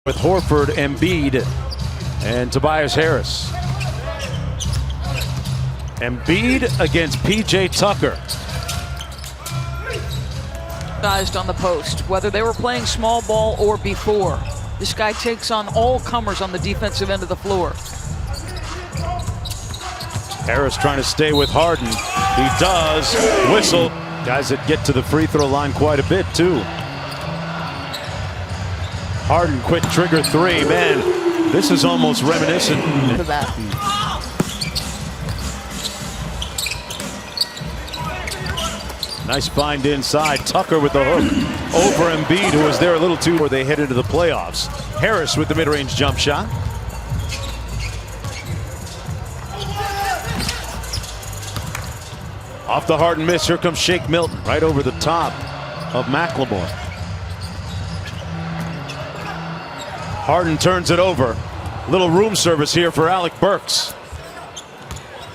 with Horford, Embiid, and Tobias Harris. Embiid against PJ Tucker. On the post, whether they were playing small ball or before. This guy takes on all comers on the defensive end of the floor. Harris trying to stay with Harden. He does. Whistle. Guys that get to the free throw line quite a bit too. Harden quick trigger three. Man, this is almost reminiscent. For that. Nice find inside. Tucker with the hook over Embiid, who was there a little too before they head into the playoffs. Harris with the mid-range jump shot. Off the Harden miss. Here comes Shake Milton right over the top of McLemore. Harden turns it over. Little room service here for Alec Burks.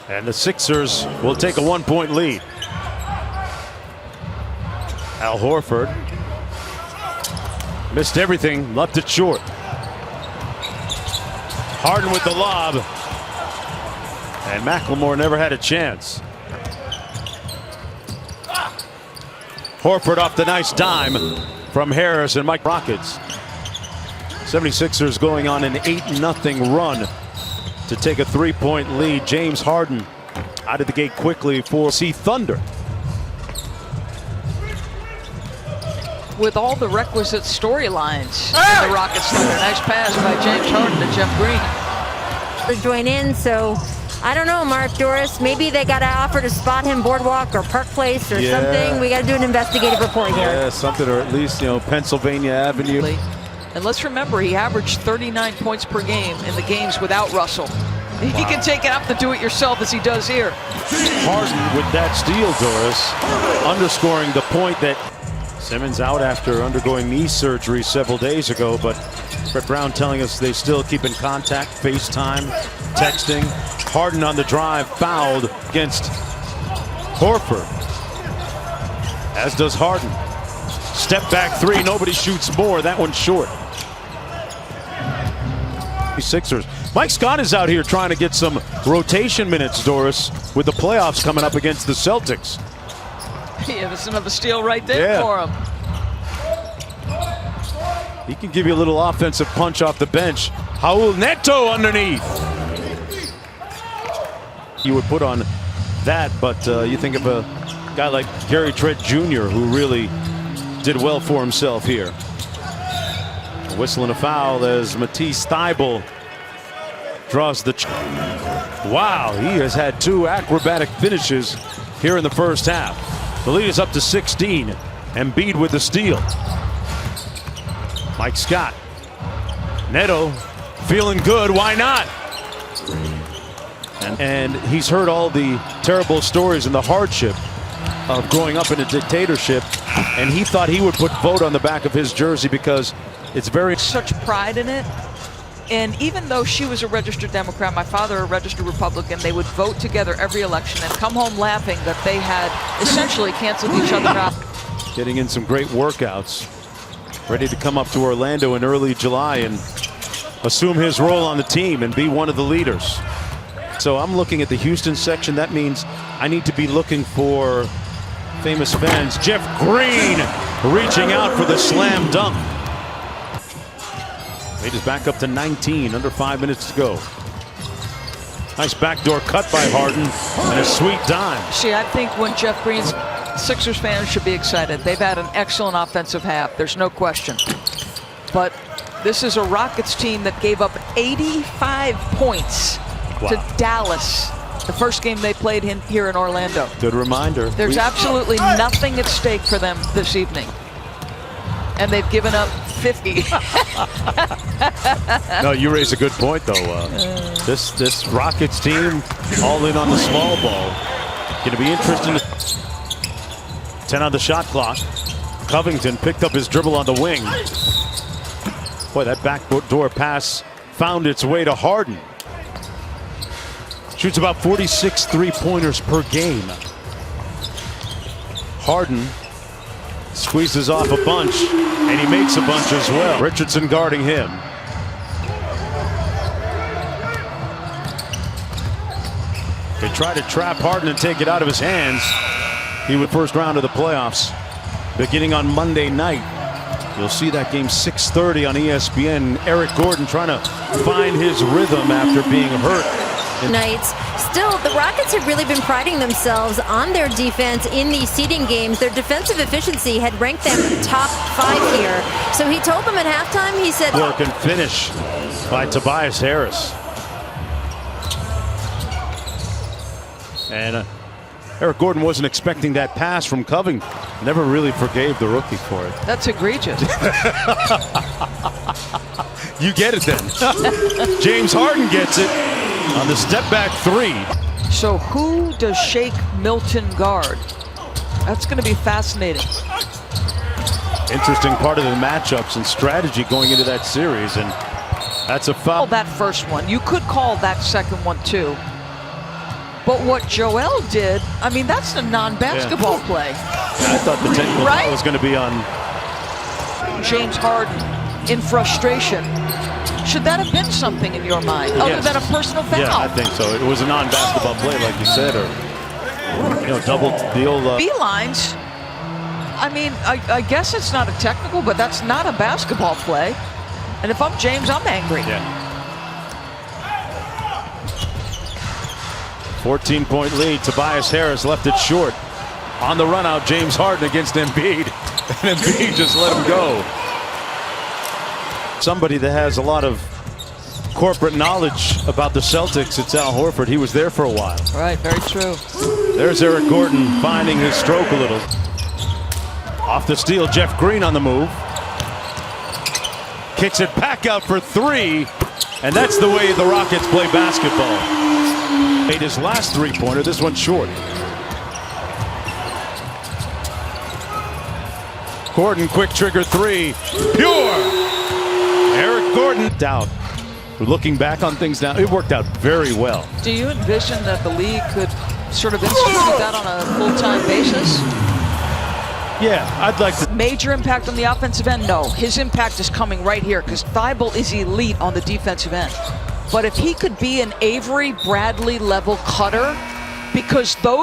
And the Sixers will take a 1-point lead. Al Horford missed everything, left it short. Harden with the lob. And McLemore never had a chance. Horford off the nice dime from Harris and Mike Rockets. 76ers going on an 8-0 run to take a 3-point lead. James Harden out of the gate quickly for Thunder. With all the requisite storylines in the Rockets Thunder. Nice pass by James Harden to Jeff Green. To join in, so I don't know, Mark, Doris. Maybe they got to offer to spot him Boardwalk or Park Place or something. We got to do an investigative report here. Yeah, something, or at least, Pennsylvania Avenue. And let's remember, he averaged 39 points per game in the games without Russell. Wow. He can take it up to do it yourself as he does here. Harden with that steal, Doris, underscoring the point that Simmons out after undergoing knee surgery several days ago, but Brett Brown telling us they still keep in contact, FaceTime, texting. Harden on the drive, fouled against Horford, as does Harden. Step back three, nobody shoots more. That one's short. Sixers. Mike Scott is out here trying to get some rotation minutes, Doris, with the playoffs coming up against the Celtics. Yeah, there's another steal right there for him. He can give you a little offensive punch off the bench. Raul Neto underneath. You would put on that, but you think of a guy like Gary Trent Jr., who really did well for himself here. Whistling a foul as Matisse Thybulle draws the. Wow, he has had two acrobatic finishes here in the first half. The lead is up to 16. Embiid with the steal. Mike Scott. Neto feeling good. Why not? And he's heard all the terrible stories and the hardship of growing up in a dictatorship. And he thought he would put vote on the back of his jersey because it's very. Such pride in it. And even though she was a registered Democrat, my father a registered Republican, they would vote together every election and come home laughing that they had essentially canceled each other out. Getting in some great workouts. Ready to come up to Orlando in early July and assume his role on the team and be one of the leaders. So I'm looking at the Houston section. That means I need to be looking for famous fans. Jeff Green reaching out for the slam dunk. Lead is back up to 19, under 5 minutes to go. Nice backdoor cut by Harden and a sweet dime. See, I think when Jeff Green's Sixers fans should be excited. They've had an excellent offensive half. There's no question. But this is a Rockets team that gave up 85 points to Dallas the first game they played here in Orlando. Good reminder. There's absolutely nothing at stake for them this evening. And they've given up 50. No, you raise a good point, though. This Rockets team all in on the small ball. Going to be interesting. 10 on the shot clock. Covington picked up his dribble on the wing. Boy, that backdoor pass found its way to Harden. Shoots about 46 three-pointers per game. Harden squeezes off a bunch, and he makes a bunch as well. Richardson guarding him. They try to trap Harden and take it out of his hands. He would first round of the playoffs beginning on Monday night. You'll see that game 6:30 on ESPN. Eric Gordon trying to find his rhythm after being hurt. Nights. Still, the Rockets have really been priding themselves on their defense in these seeding games. Their defensive efficiency had ranked them top 5 here. So he told them at halftime, he said, Work and finish by Tobias Harris. And Eric Gordon wasn't expecting that pass from Covington. Never really forgave the rookie for it. That's egregious. You get it then. James Harden gets it on the step back 3. So who does Shake Milton guard? That's going to be fascinating. Interesting part of the matchups and strategy going into that series, and that's a foul. That first one, you could call that second one too. But what Joel did, I mean, that's a non-basketball play. I thought the technical foul was going to be on James Harden in frustration. Should that have been something in your mind, other than a personal foul? Yeah, I think so. It was a non-basketball play, like you said, or double deal. Beelines. I mean, I guess it's not a technical, but that's not a basketball play. And if I'm James, I'm angry. Yeah. 14-point lead. Tobias Harris left it short. On the run out, James Harden against Embiid. And Embiid just let him go. Somebody that has a lot of corporate knowledge about the Celtics, it's Al Horford. He was there for a while. Right, very true. There's Eric Gordon finding his stroke a little. Off the steal, Jeff Green on the move. Kicks it back out for 3. And that's the way the Rockets play basketball. Made his last 3-pointer, this one short. Gordon, quick trigger 3. Pure! Eric Gordon out. Looking back on things now, it worked out very well. Do you envision that the league could sort of institute that on a full-time basis? Yeah, I'd like to. Major impact on the offensive end? No. His impact is coming right here because Thibault is elite on the defensive end. But if he could be an Avery Bradley level cutter, because those